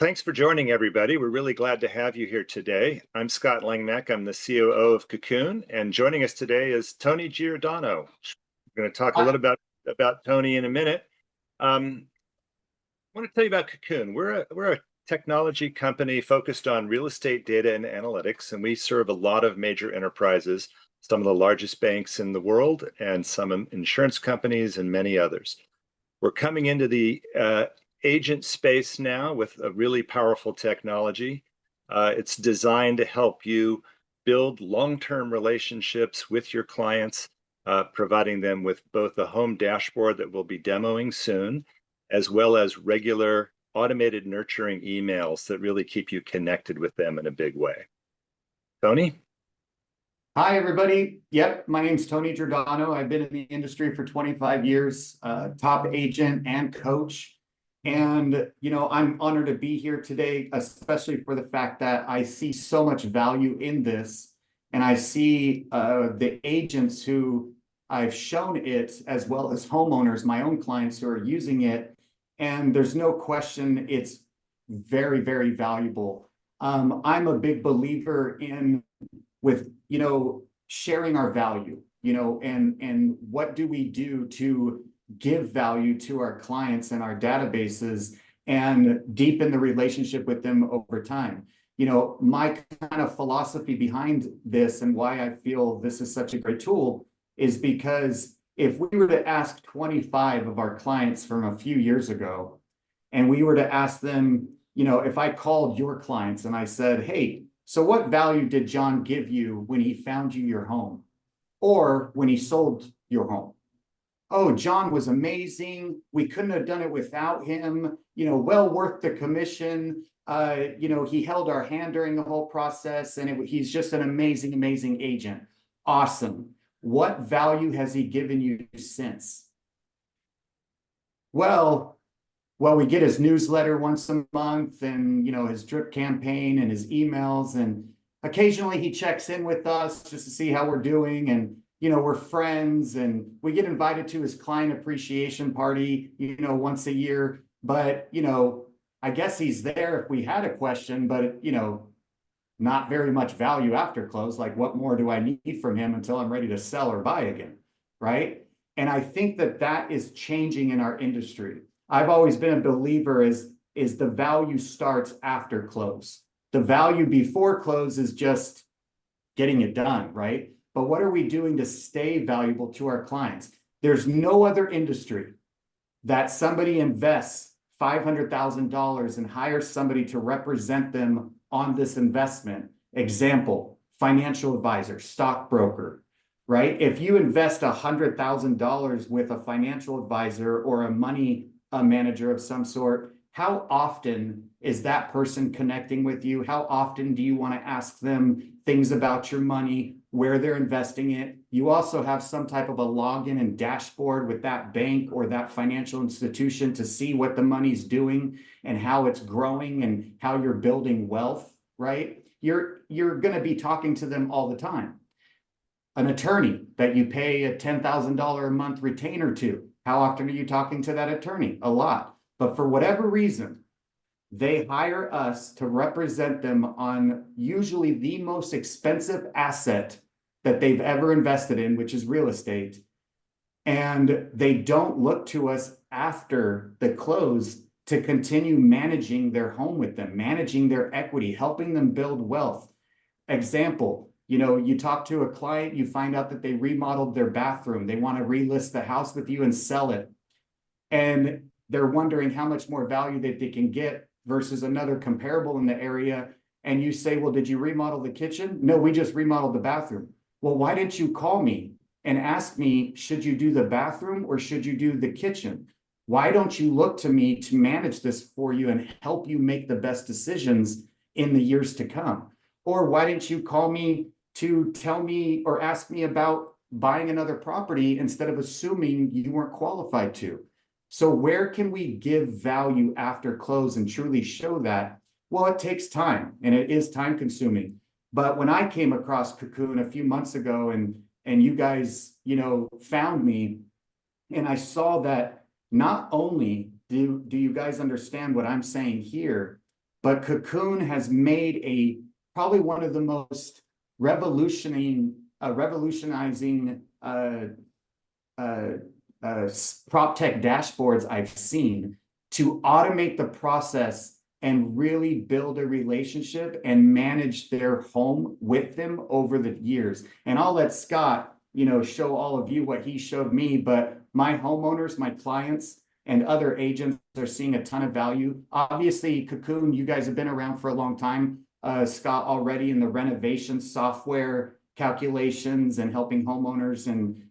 Thanks for joining everybody. We're really glad to have you here today. I'm Scott Langneck. I'm the COO of Kukun, and joining us today is Tony Giordano. We're going to talk a little about Tony in a minute. I want to tell you about Kukun. We're a technology company focused on real estate data and analytics, and we serve a lot of major enterprises, some of the largest banks in the world, and some insurance companies, and many others. We're coming into the agent space now with a really powerful technology. It's designed to help you build long-term relationships with your clients, providing them with both a home dashboard that we'll be demoing soon, as well as regular automated nurturing emails that really keep you connected with them in a big way. Tony? Hi, everybody. Yep, my name's Tony Giordano. I've been in the industry for 25 years, top agent and coach. And, I'm honored to be here today, especially for the fact that I see so much value in this. And I see the agents who I've shown it, as well as homeowners, my own clients who are using it. And there's no question it's very, very valuable. I'm a big believer with sharing our value, and what do we do to give value to our clients and our databases and deepen the relationship with them over time. My kind of philosophy behind this and why I feel this is such a great tool is because if we were to ask 25 of our clients from a few years ago, and we were to ask them, if I called your clients and I said, hey, so what value did John give you when he found you your home or when he sold your home? Oh, John was amazing. We couldn't have done it without him. Well worth the commission. He held our hand during the whole process, and he's just an amazing, amazing agent. Awesome. What value has he given you since? Well, we get his newsletter once a month, and his drip campaign and his emails, and occasionally he checks in with us just to see how we're doing, and we're friends, and we get invited to his client appreciation party once a year. But I guess he's there if we had a question, but not very much value after close. Like, what more do I need from him until I'm ready to sell or buy again, right? And I think that is changing in our industry. I've always been a believer is the value starts after close. The value before close is just getting it done, right? But what are we doing to stay valuable to our clients? There's no other industry that somebody invests $500,000 and hires somebody to represent them on this investment. Example, financial advisor, stockbroker, right? If you invest $100,000 with a financial advisor or a money manager of some sort, how often is that person connecting with you? How often do you want to ask them things about your money, where they're investing it? You also have some type of a login and dashboard with that bank or that financial institution to see what the money's doing and how it's growing and how you're building wealth, right? You're going to be talking to them all the time. An attorney that you pay a $10,000 a month retainer to, how often are you talking to that attorney? A lot. But for whatever reason, they hire us to represent them on usually the most expensive asset that they've ever invested in, which is real estate. And they don't look to us after the close to continue managing their home with them, managing their equity, helping them build wealth. Example, you talk to a client, you find out that they remodeled their bathroom. They want to relist the house with you and sell it. And they're wondering how much more value that they can get versus another comparable in the area. And you say, well, did you remodel the kitchen? No, we just remodeled the bathroom. Well, why didn't you call me and ask me, should you do the bathroom or should you do the kitchen? Why don't you look to me to manage this for you and help you make the best decisions in the years to come? Or why didn't you call me to tell me or ask me about buying another property instead of assuming you weren't qualified to? So where can we give value after close and truly show that? Well, it takes time, and it is time consuming. But when I came across Kukun a few months ago and you guys, found me, and I saw that not only do you guys understand what I'm saying here, but Kukun has made probably one of the most revolutionizing prop tech dashboards I've seen to automate the process and really build a relationship and manage their home with them over the years. And I'll let Scott, show all of you what he showed me, but my homeowners, my clients, and other agents are seeing a ton of value. Obviously, Kukun, you guys have been around for a long time. Scott already in the renovation software calculations and helping homeowners and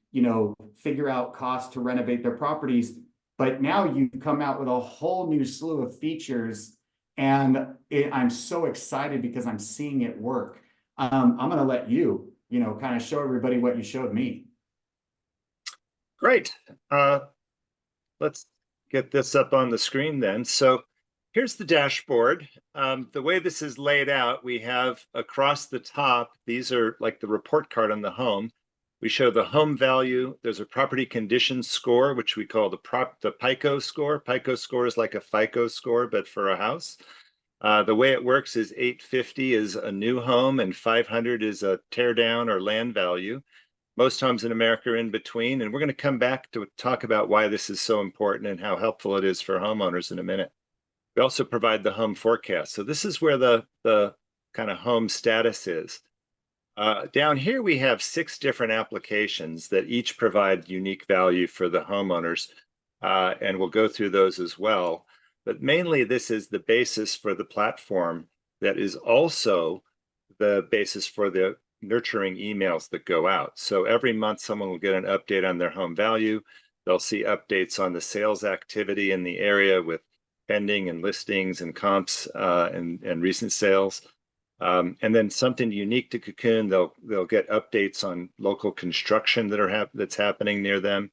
figure out costs to renovate their properties. But now you've come out with a whole new slew of features, and I'm so excited because I'm seeing it work. I'm going to let you, kind of show everybody what you showed me. Great. Let's get this up on the screen then. So here's the dashboard. The way this is laid out, we have across the top, these are like the report card on the home. We show the home value. There's a property condition score, which we call the PICO score. PICO score is like a FICO score, but for a house. The way it works is 850 is a new home and 500 is a tear down or land value. Most homes in America are in between, and we're going to come back to talk about why this is so important and how helpful it is for homeowners in a minute. We also provide the home forecast. So this is where the kind of home status is. Down here, we have 6 different applications that each provide unique value for the homeowners, and we'll go through those as well. But mainly, this is the basis for the platform that is also the basis for the nurturing emails that go out. So every month, someone will get an update on their home value. They'll see updates on the sales activity in the area with pending and listings and comps and recent sales. And then something unique to Kukun, they'll get updates on local construction that's happening near them.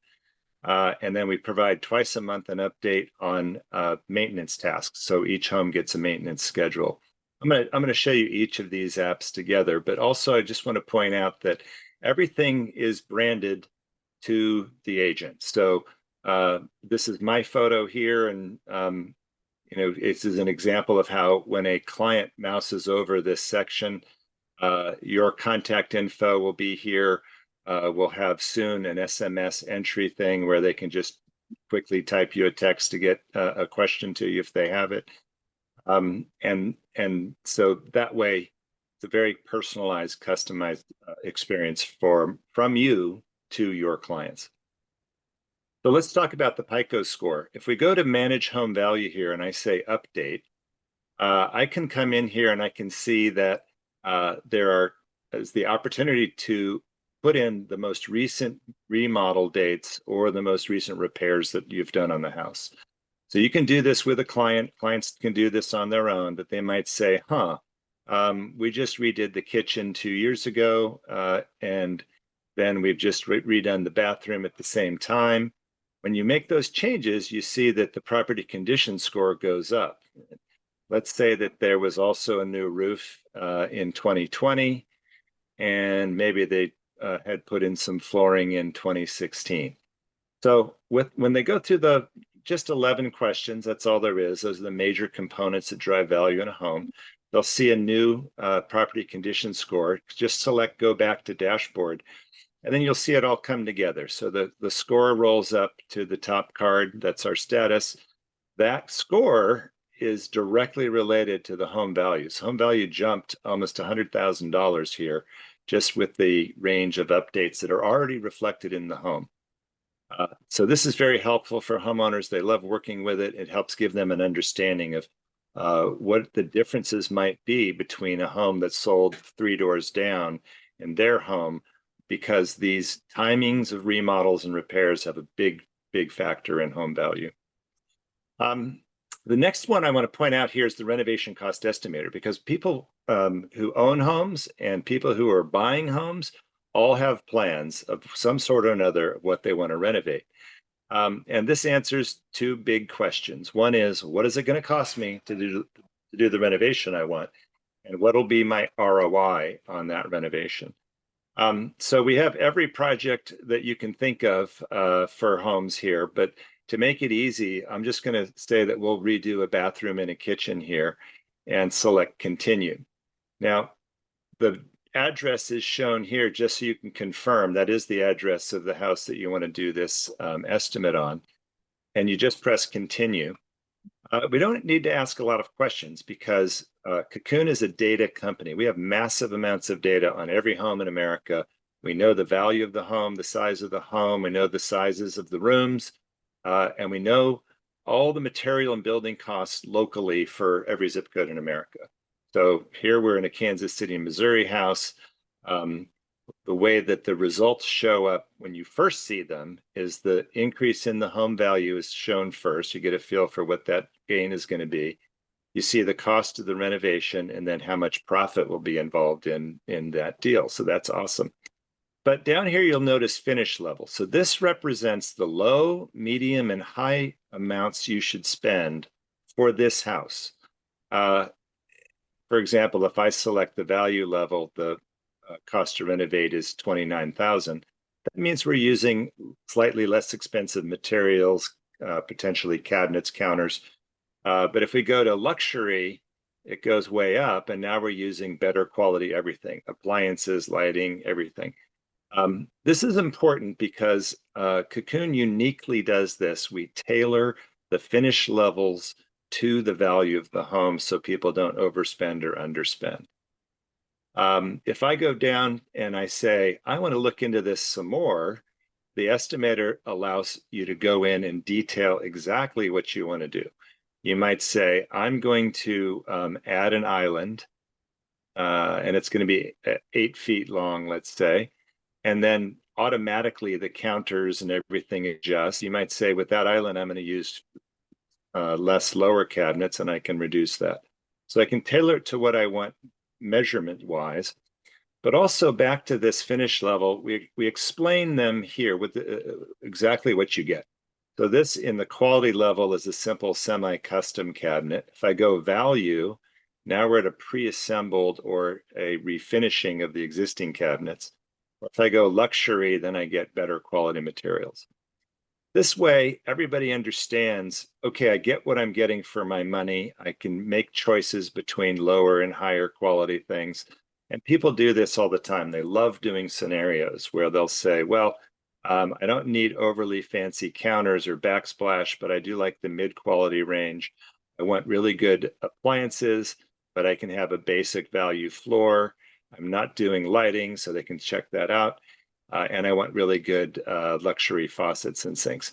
And then we provide twice a month an update on maintenance tasks. So each home gets a maintenance schedule. I'm gonna show you each of these apps together, but also I just want to point out that everything is branded to the agent. So this is my photo here, and this is an example of how when a client mouses over this section, your contact info will be here. We'll have soon an SMS entry thing where they can just quickly type you a text to get a question to you if they have it. And so that way, it's a very personalized, customized experience from you to your clients. So let's talk about the PICO score. If we go to manage home value here and I say update, I can come in here and I can see that there is the opportunity to put in the most recent remodel dates or the most recent repairs that you've done on the house. So you can do this with a client. Clients can do this on their own, but they might say, we just redid the kitchen 2 years ago, and then we've just redone the bathroom at the same time. When you make those changes, you see that the property condition score goes up. Let's say that there was also a new roof in 2020, and maybe they had put in some flooring in 2016. So when they go through the just 11 questions, that's all there is. Those are the major components that drive value in a home. They'll see a new property condition score. Just select go back to dashboard, and then you'll see it all come together. So the score rolls up to the top card. That's our status. That score is directly related to the home values. Home value jumped almost $100,000 here, just with the range of updates that are already reflected in the home. So this is very helpful for homeowners. They love working with it. It helps give them an understanding of what the differences might be between a home that's sold 3 doors down and their home, because these timings of remodels and repairs have a big factor in home value. The next one I want to point out here is the renovation cost estimator, because people who own homes and people who are buying homes all have plans of some sort or another of what they want to renovate. And this answers 2 big questions. One is, what is it going to cost me to do the renovation I want? And what will be my ROI on that renovation? So we have every project that you can think of for homes here, but to make it easy, I'm just going to say that we'll redo a bathroom and a kitchen here. and select continue. Now, the address is shown here just so you can confirm that is the address of the house that you want to do this estimate on. And you just press continue. We don't need to ask a lot of questions because Kukun is a data company. We have massive amounts of data on every home in America. We know the value of the home, the size of the home, we know the sizes of the rooms, and we know all the material and building costs locally for every zip code in America. So here we're in a Kansas City, Missouri house. The way that the results show up when you first see them is the increase in the home value is shown first. You get a feel for what that gain is going to be. You see the cost of the renovation and then how much profit will be involved in that deal. So that's awesome. But down here, you'll notice finish level. So this represents the low, medium, and high amounts you should spend for this house. For example, if I select the value level, the cost to renovate is $29,000. That means we're using slightly less expensive materials, potentially cabinets, counters. But if we go to luxury, it goes way up, and now we're using better quality everything, appliances, lighting, everything. This is important because Kukun uniquely does this. We tailor the finish levels to the value of the home so people don't overspend or underspend. If I go down and I say, I want to look into this some more, the estimator allows you to go in and detail exactly what you want to do. You might say, I'm going to add an island, and it's going to be 8 feet long, let's say, and then automatically the counters and everything adjust. You might say, with that island, I'm going to use less lower cabinets, and I can reduce that. So I can tailor it to what I want measurement wise, but also back to this finish level, we explain them here with exactly what you get. So this in the quality level is a simple semi-custom cabinet. If I go value, now we're at a pre-assembled or a refinishing of the existing cabinets. If I go luxury, then I get better quality materials. This way, everybody understands, okay, I get what I'm getting for my money. I can make choices between lower and higher quality things. And people do this all the time. They love doing scenarios where they'll say, well, I don't need overly fancy counters or backsplash, but I do like the mid-quality range. I want really good appliances, but I can have a basic value floor. I'm not doing lighting, so they can check that out. And I want really good luxury faucets and sinks.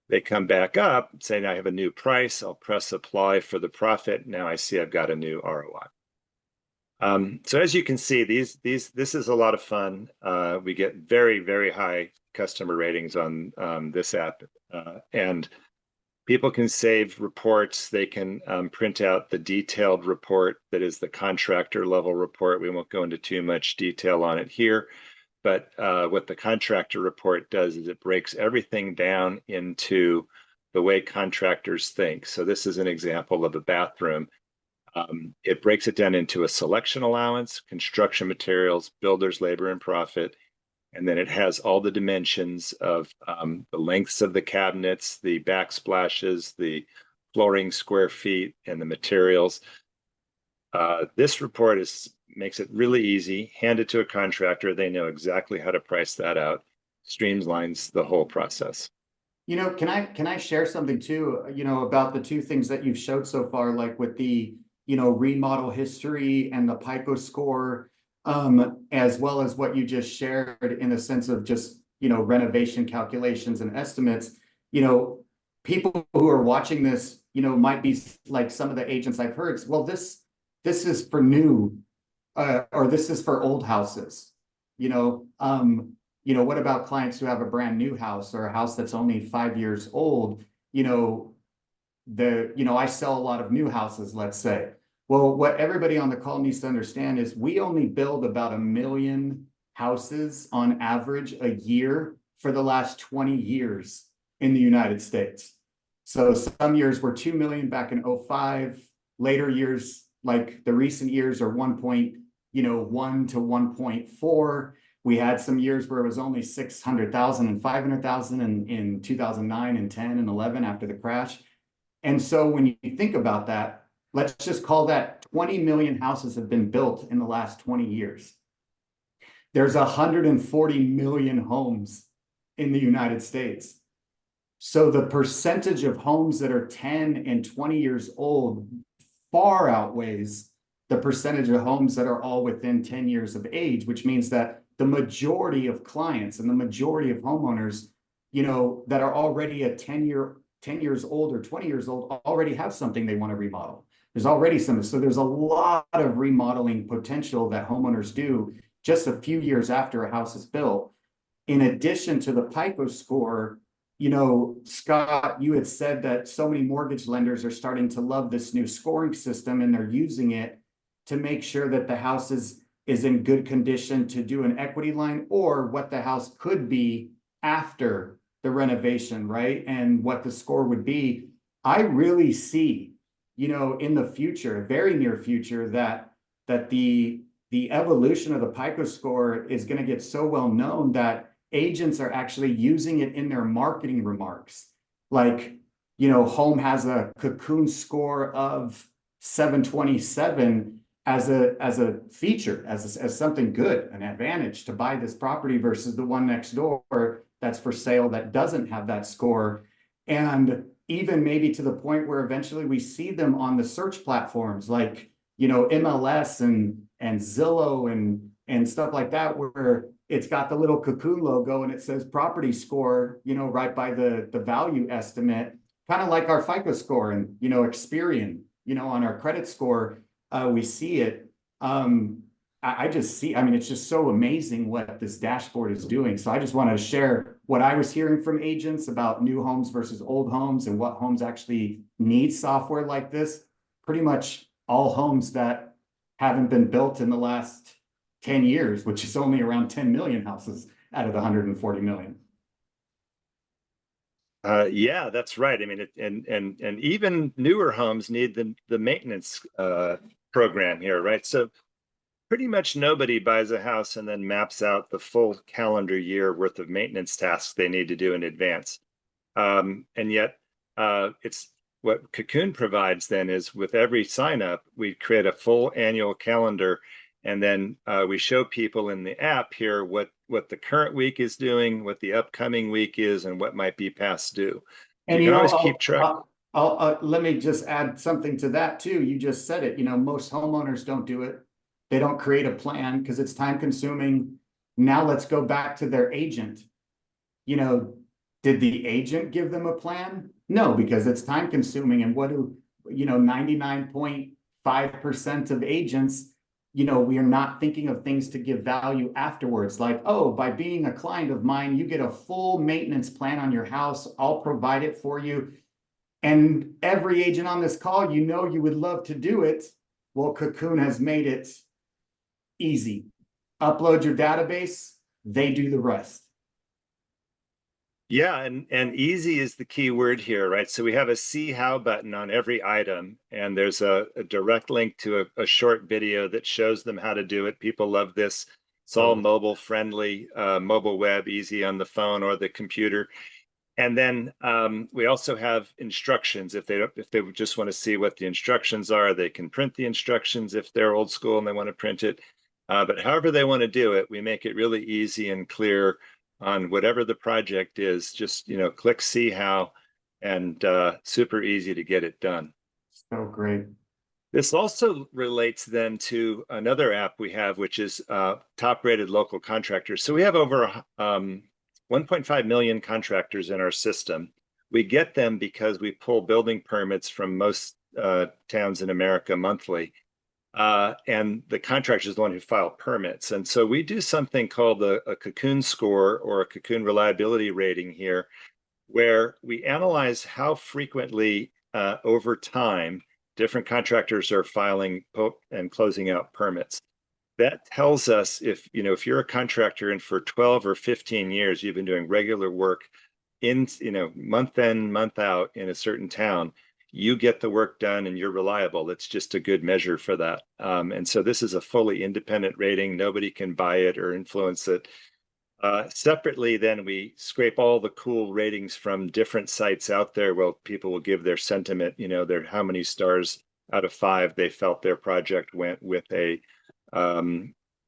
They come back up saying, I have a new price. I'll press apply for the profit. Now I see I've got a new ROI. So as you can see, this is a lot of fun. We get very, very high customer ratings on this app. And people can save reports. They can print out the detailed report that is the contractor level report. We won't go into too much detail on it here. But what the contractor report does is it breaks everything down into the way contractors think. So this is an example of a bathroom. It breaks it down into a selection allowance, construction materials, builder's labor and profit, and then it has all the dimensions of the lengths of the cabinets, the backsplashes, the flooring square feet, and the materials. This report makes it really easy. Hand it to a contractor. They know exactly how to price that out. Streamlines the whole process. You know, can I share something too, about the two things that you've showed so far, like with the, remodel history and the PICO score, as well as what you just shared in the sense of just, renovation calculations and estimates. People who are watching this, might be like some of the agents I've heard, well, this is for new, or this is for old houses, what about clients who have a brand new house or a house that's only 5 years old? I sell a lot of new houses, let's say. Well, what everybody on the call needs to understand is we only build about 1 million houses on average a year for the last 20 years in the United States. So some years were 2 million back in 2005. Later years, like the recent years, are 1.1 to 1.4. We had some years where it was only 600,000 and 500,000 in 2009 and 10 and 11 after the crash. And so when you think about that, let's just call that 20 million houses have been built in the last 20 years. There's 140 million homes in the United States. So the percentage of homes that are 10 and 20 years old far outweighs the percentage of homes that are all within 10 years of age, which means that the majority of clients and the majority of homeowners, that are already a 10 years old or 20 years old already have something they want to remodel. There's already some, so there's a lot of remodeling potential that homeowners do just a few years after a house is built. In addition to the PICO score, Scott, you had said that so many mortgage lenders are starting to love this new scoring system, and they're using it to make sure that the house is in good condition to do an equity line, or what the house could be after the renovation, right? And what the score would be. I really see, in the future, very near future, that the evolution of the PICO score is going to get so well known that agents are actually using it in their marketing remarks. Like, home has a Kukun score of 727 as a feature, as something good, an advantage to buy this property versus the one next door that's for sale that doesn't have that score. And even maybe to the point where eventually we see them on the search platforms like, MLS and Zillow and stuff like that, where it's got the little Kukun logo and it says property score, right by the value estimate, kind of like our FICO score and, Experian, on our credit score, we see it. I just see, it's just so amazing what this dashboard is doing. So I just wanted to share what I was hearing from agents about new homes versus old homes and what homes actually need software like this. Pretty much all homes that haven't been built in the last 10 years, which is only around 10 million houses out of the 140 million. Yeah, that's right. And even newer homes need the maintenance program here, right? So pretty much nobody buys a house and then maps out the full calendar year worth of maintenance tasks they need to do in advance. And yet, it's what Kukun provides then is with every sign up, we create a full annual calendar, and then we show people in the app here what the current week is doing, what the upcoming week is, and what might be past due. And You can always keep track. Let me just add something to that too. You just said it. Most homeowners don't do it. They don't create a plan because it's time consuming. Now let's go back to their agent. Did the agent give them a plan? No, because it's time consuming. And what do 99.5% of agents, we are not thinking of things to give value afterwards. Like, oh, by being a client of mine, you get a full maintenance plan on your house. I'll provide it for you. And every agent on this call, you would love to do it. Well, Kukun has made it easy. Upload your database, they do the rest. Yeah, and easy is the key word here, right? So we have a see how button on every item, and there's a direct link to a short video that shows them how to do it. People love this. It's all mobile friendly, mobile web, easy on the phone or the computer. And then we also have instructions. If they just want to see what the instructions are, they can print the instructions if they're old school and they want to print it. But however they want to do it, we make it really easy and clear on whatever the project is. Just click see how, and super easy to get it done. So great. This also relates then to another app we have, which is top rated local contractors. So we have over 1.5 million contractors in our system. We get them because we pull building permits from most towns in America monthly. And the contractor is the one who filed permits. And so we do something called a Kukun score or a Kukun reliability rating here, where we analyze how frequently over time different contractors are filing and closing out permits. That tells us if you're a contractor and for 12 or 15 years you've been doing regular work in month in, month out in a certain town, you get the work done and you're reliable. It's just a good measure for that. And so this is a fully independent rating. Nobody can buy it or influence it. Separately, then we scrape all the cool ratings from different sites out there. Well, people will give their sentiment, how many stars out of 5 they felt their project went with a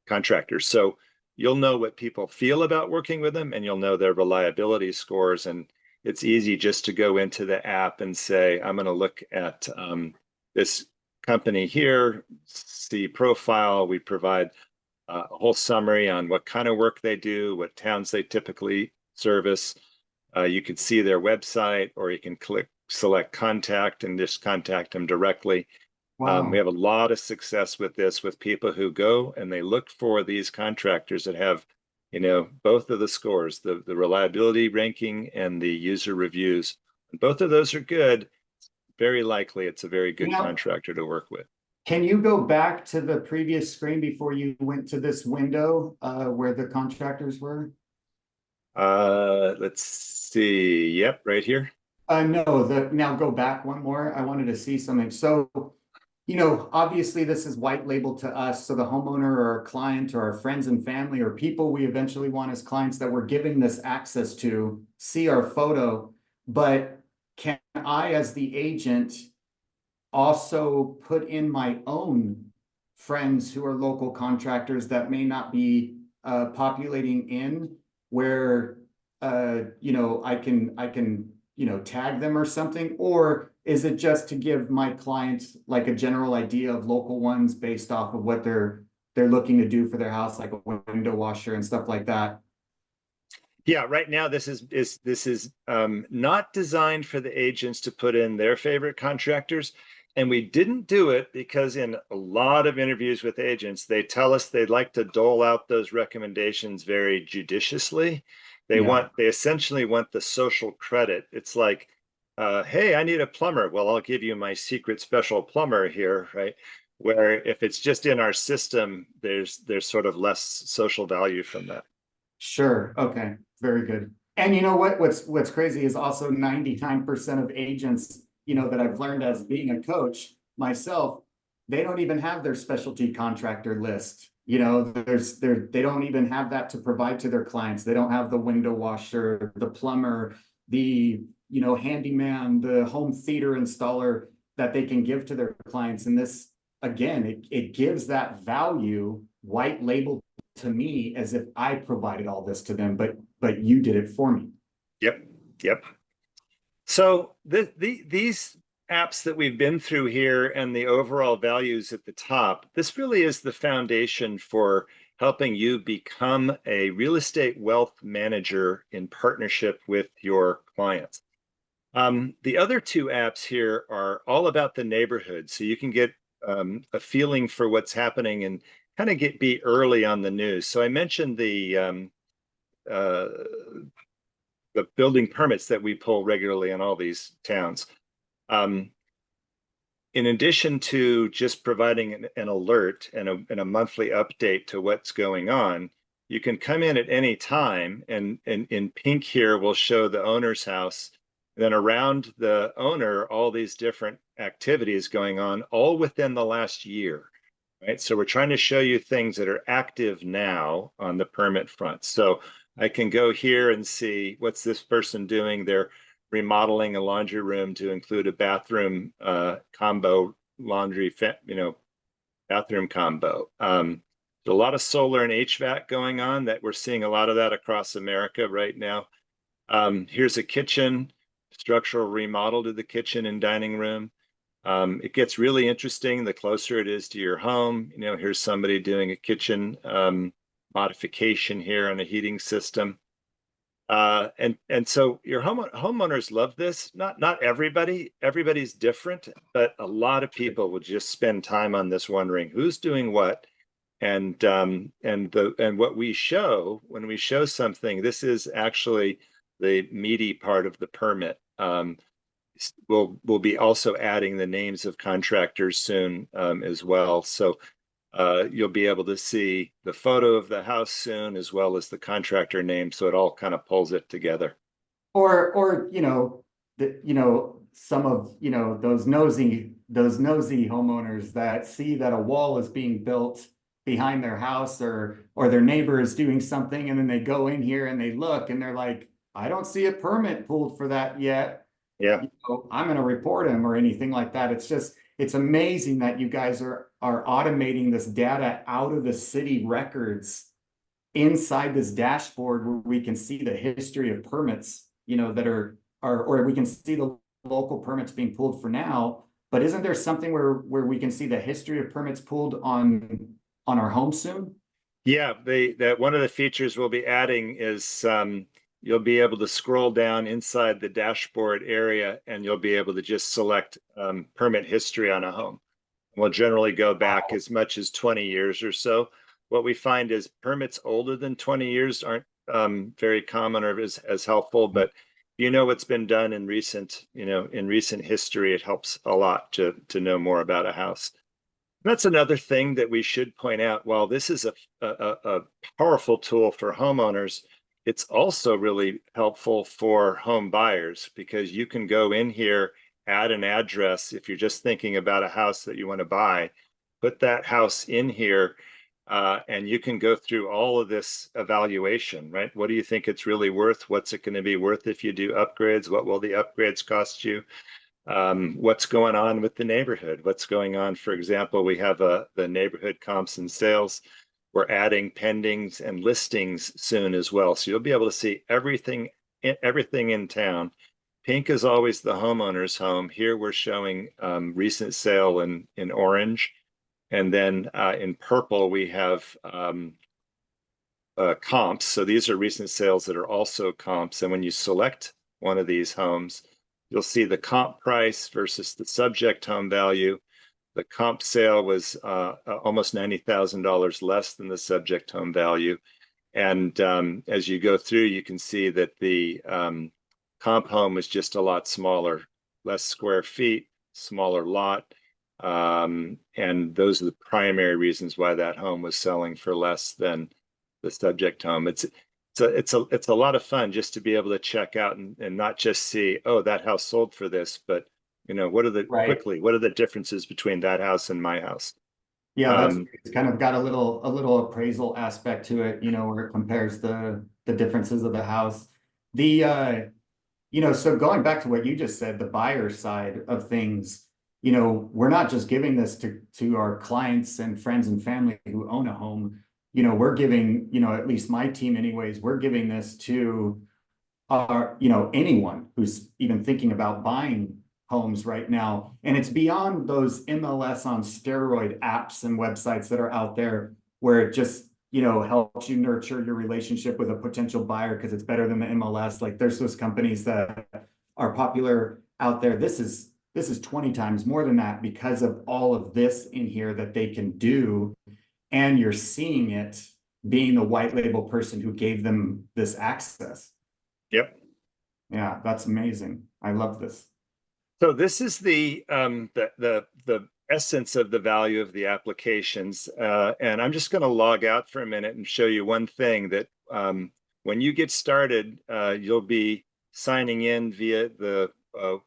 contractor. So you'll know what people feel about working with them, and you'll know their reliability scores. And it's easy just to go into the app and say, I'm going to look at this company here, see profile. We provide a whole summary on what kind of work they do, what towns they typically service. You can see their website, or you can select contact and just contact them directly. Wow. We have a lot of success with this, with people who go and they look for these contractors that have, both of the scores, the reliability ranking and the user reviews. Both of those are good. Very likely it's a very good contractor to work with. Can you go back to the previous screen before you went to this window where the contractors were? Let's see. Yep, right here. No, now go back one more. I wanted to see something. So, obviously this is white labeled to us. So the homeowner or our client or our friends and family or people we eventually want as clients that we're giving this access to see our photo. But can I, as the agent, also put in my own friends who are local contractors that may not be populating in where I can tag them or something? Or is it just to give my clients like a general idea of local ones based off of what they're looking to do for their house, like a window washer and stuff like that? Yeah, right now this is not designed for the agents to put in their favorite contractors. And we didn't do it because in a lot of interviews with agents, they tell us they'd like to dole out those recommendations very judiciously. They essentially want the social credit. It's like, hey, I need a plumber. Well, I'll give you my secret special plumber here, right? Where if it's just in our system, there's sort of less social value from that. Sure. Okay. Very good. And you know what? What's crazy is also 99% of agents, that I've learned as being a coach myself, they don't even have their specialty contractor list. They don't even have that to provide to their clients. They don't have the window washer, the plumber, the handyman, the home theater installer that they can give to their clients. And this, again, it gives that value white labeled to me as if I provided all this to them, but you did it for me. Yep. So these apps that we've been through here and the overall values at the top, this really is the foundation for helping you become a real estate wealth manager in partnership with your clients. The other 2 apps here are all about the neighborhood, so you can get a feeling for what's happening and kind of be early on the news. So I mentioned the building permits that we pull regularly in all these towns. In addition to just providing an alert and a monthly update to what's going on, you can come in at any time, and in pink here we'll show the owner's house. And then around the owner, all these different activities going on, all within the last year, right? So we're trying to show you things that are active now on the permit front. So I can go here and see what's this person doing. They're remodeling a laundry room to include a bathroom combo laundry, bathroom combo. There's a lot of solar and HVAC going on that we're seeing a lot of that across America right now. Here's a kitchen, structural remodel to the kitchen and dining room. It gets really interesting the closer it is to your home. Here's somebody doing a kitchen modification here on a heating system. And so your homeowners love this. Not everybody's different, but a lot of people will just spend time on this wondering who's doing what. And what we show when we show something, this is actually the meaty part of the permit. We'll be also adding the names of contractors soon as well. So you'll be able to see the photo of the house soon, as well as the contractor name. So it all kind of pulls it together. Or some of those nosy homeowners that see that a wall is being built behind their house, or their neighbor is doing something, and then they go in here and they look and they're like, I don't see a permit pulled for that yet. Yeah. I'm going to report him or anything like that. It's just, it's amazing that you guys are automating this data out of the city records inside this dashboard where we can see the history of permits, that are or we can see the local permits being pulled for now. But isn't there something where we can see the history of permits pulled on our home soon? Yeah, that one of the features we'll be adding is you'll be able to scroll down inside the dashboard area and you'll be able to just select permit history on a home. We'll generally go back as much as 20 years or so. What we find is permits older than 20 years aren't very common or as helpful, but what's been done in recent history, it helps a lot to know more about a house. That's another thing that we should point out. While this is a powerful tool for homeowners, it's also really helpful for home buyers because you can go in here, add an address. If you're just thinking about a house that you want to buy, put that house in here, and you can go through all of this evaluation, right? What do you think it's really worth? What's it going to be worth if you do upgrades? What will the upgrades cost you? What's going on with the neighborhood? What's going on? For example, we have the neighborhood comps and sales. We're adding pendings and listings soon as well. So you'll be able to see everything in town. Pink is always the homeowner's home. Here we're showing recent sale in orange. And then in purple, we have comps. So these are recent sales that are also comps. And when you select one of these homes, you'll see the comp price versus the subject home value. The comp sale was almost $90,000 less than the subject home value. And as you go through, you can see that the comp home was just a lot smaller, less square feet, smaller lot. And those are the primary reasons why that home was selling for less than the subject home. It's a lot of fun just to be able to check out and not just see, oh, that house sold for this, but what are the differences between that house and my house? Yeah, it's kind of got a little appraisal aspect to it, where it compares the differences of the house. So going back to what you just said, the buyer side of things, we're not just giving this to our clients and friends and family who own a home. We're giving, at least my team anyways, we're giving this to anyone who's even thinking about buying homes right now. And it's beyond those MLS on steroid apps and websites that are out there where it just, helps you nurture your relationship with a potential buyer because it's better than the MLS. Like there's those companies that are popular out there. This is 20 times more than that because of all of this in here that they can do. And you're seeing it being the white label person who gave them this access. Yep. Yeah, that's amazing. I love this. So this is the essence of the value of the applications. And I'm just going to log out for a minute and show you one thing that when you get started, you'll be signing in via the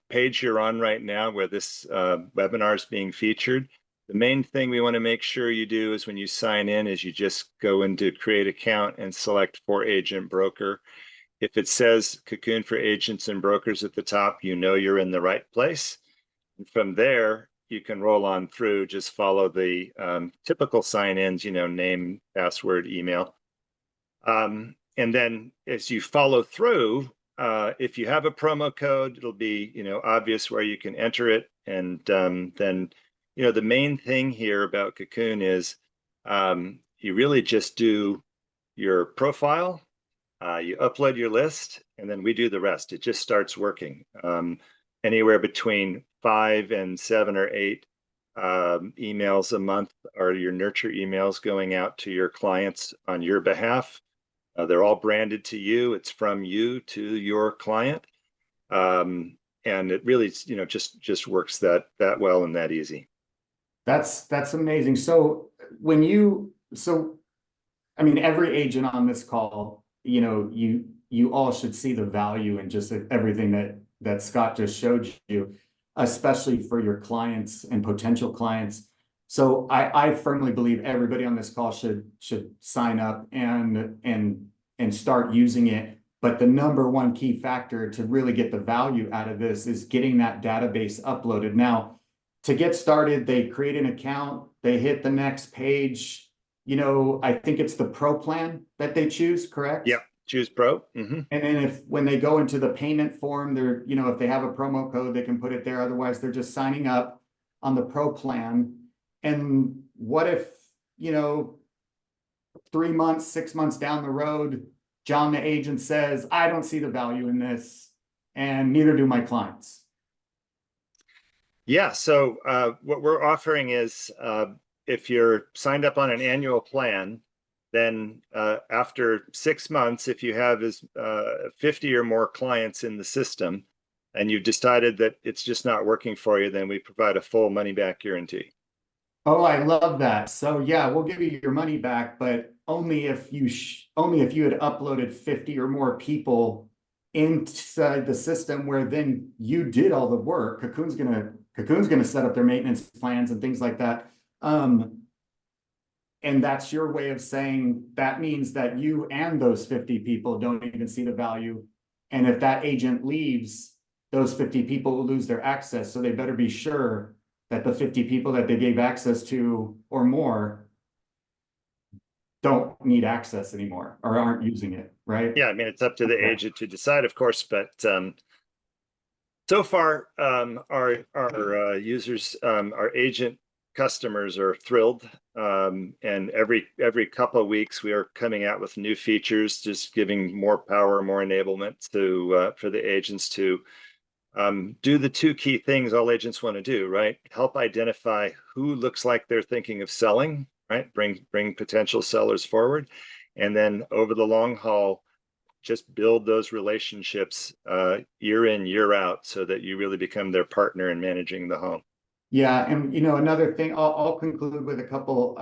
page you're on right now where this webinar is being featured. The main thing we want to make sure you do is when you sign in is you just go into create account and select for agent broker. If it says Kukun for agents and brokers at the top, you're in the right place. And from there, you can roll on through, just follow the typical sign-ins, name, password, email. And then as you follow through, if you have a promo code, it'll be, obvious where you can enter it. And then, the main thing here about Kukun is you really just do your profile, you upload your list, and then we do the rest. It just starts working. Anywhere between 5 and 7 or 8 emails a month are your nurture emails going out to your clients on your behalf. They're all branded to you. It's from you to your client. And it really, just works that well and that easy. That's amazing. So I mean, every agent on this call, you all should see the value in just everything that Scott just showed you, especially for your clients and potential clients. So I firmly believe everybody on this call should sign up and start using it. But the number one key factor to really get the value out of this is getting that database uploaded. Now, to get started, they create an account, they hit the next page. I think it's the pro plan that they choose, correct? Yeah, choose Pro. And then when they go into the payment form, if they have a promo code, they can put it there. Otherwise, they're just signing up on the pro plan. And what if, 3 months, 6 months down the road, John, the agent, says, I don't see the value in this, and neither do my clients. Yeah, so what we're offering is if you're signed up on an annual plan, then after 6 months, if you have 50 or more clients in the system and you've decided that it's just not working for you, then we provide a full money back guarantee. Oh, I love that. So yeah, we'll give you your money back, but only if you had uploaded 50 or more people inside the system where then you did all the work. Kukun's gonna set up their maintenance plans and things like that. And that's your way of saying that means that you and those 50 people don't even see the value. And if that agent leaves, those 50 people will lose their access. So they better be sure that the 50 people that they gave access to or more don't need access anymore or aren't using it, right? Yeah, I mean, it's up to the Okay. agent to decide, of course, but so far, our users, our agent customers are thrilled. And every couple of weeks, we are coming out with new features, just giving more power, more enablement to for the agents to do the two key things all agents want to do, right? Help identify who looks like they're thinking of selling, right? Bring potential sellers forward, and then over the long haul, just build those relationships year in, year out, so that you really become their partner in managing the home. Yeah, and another thing, I'll conclude with a couple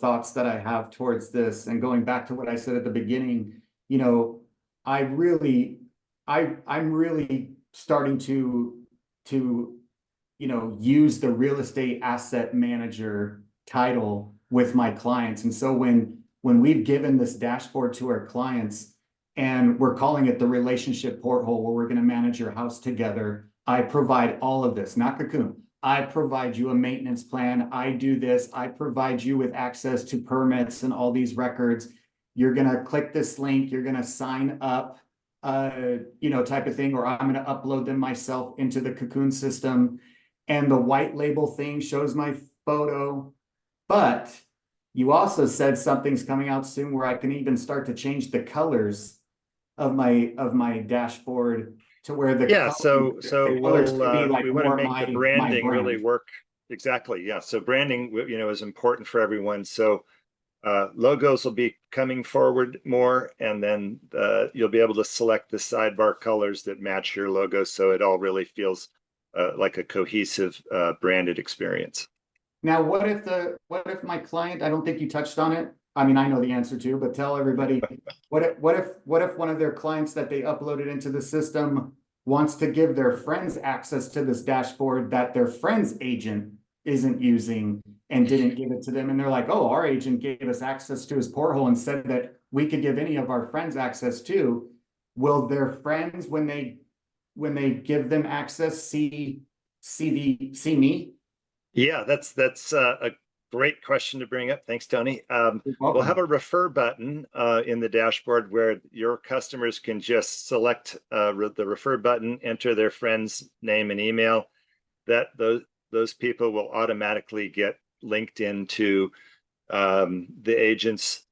thoughts that I have towards this, and going back to what I said at the beginning, I really I'm really starting to use the real estate asset manager title with my clients. And so when we've given this dashboard to our clients and we're calling it the relationship porthole where we're going to manage your house together, I provide all of this, not Kukun. I provide you a maintenance plan. I do this. I provide you with access to permits and all these records. You're going to click this link. You're going to sign up, type of thing, or I'm going to upload them myself into the Kukun system. And the white label thing shows my photo. But you also said something's coming out soon where I can even start to change the colors of my dashboard to where the Yeah, so colors could be like we want to more make the my branding really brand. work. Exactly. Yeah. So branding, is important for everyone. So logos will be coming forward more, and then you'll be able to select the sidebar colors that match your logo, so it all really feels like a cohesive branded experience. Now, what if my client, I don't think you touched on it. I mean, I know the answer to, but tell everybody, what if one of their clients that they uploaded into the system wants to give their friends access to this dashboard that their friend's agent isn't using and didn't give it to them, and they're like, oh, our agent gave us access to his porthole and said that we could give any of our friends access to. Will their friends, when they give them access, see me? Yeah, that's a great question to bring up. Thanks, Tony. You're We'll have welcome. a refer button in the dashboard where your customers can just select the refer button, enter their friend's name and email. That those people will automatically get linked into the agent's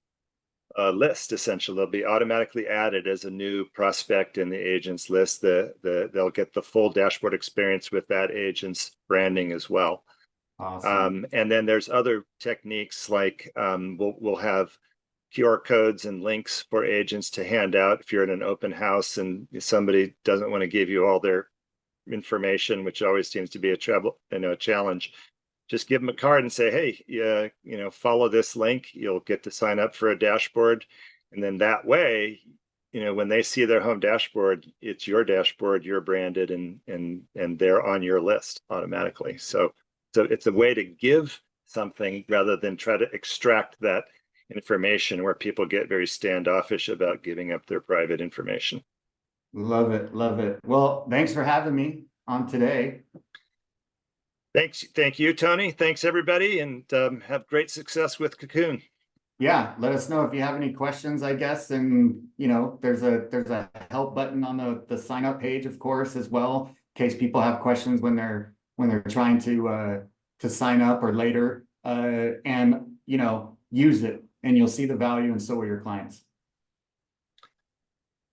list. Essentially, they'll be automatically added as a new prospect in the agent's list. They'll get the full dashboard experience with that agent's branding as well. Awesome. And then there's other techniques like we'll have QR codes and links for agents to hand out if you're in an open house and somebody doesn't want to give you all their information, which always seems to be a challenge. Just give them a card and say, hey, follow this link. You'll get to sign up for a dashboard. And then that way, when they see their home dashboard, it's your dashboard, you're branded, and they're on your list automatically. So it's a way to give something rather than try to extract that information where people get very standoffish about giving up their private information. Love it. Love it. Well, thanks for having me on today. Thank you, Tony. Thanks, everybody, and have great success with Kukun. Yeah, let us know if you have any questions, I guess. And there's a help button on the sign up page, of course, as well, in case people have questions when they're trying to sign up or later. And use it, and you'll see the value, and so will your clients.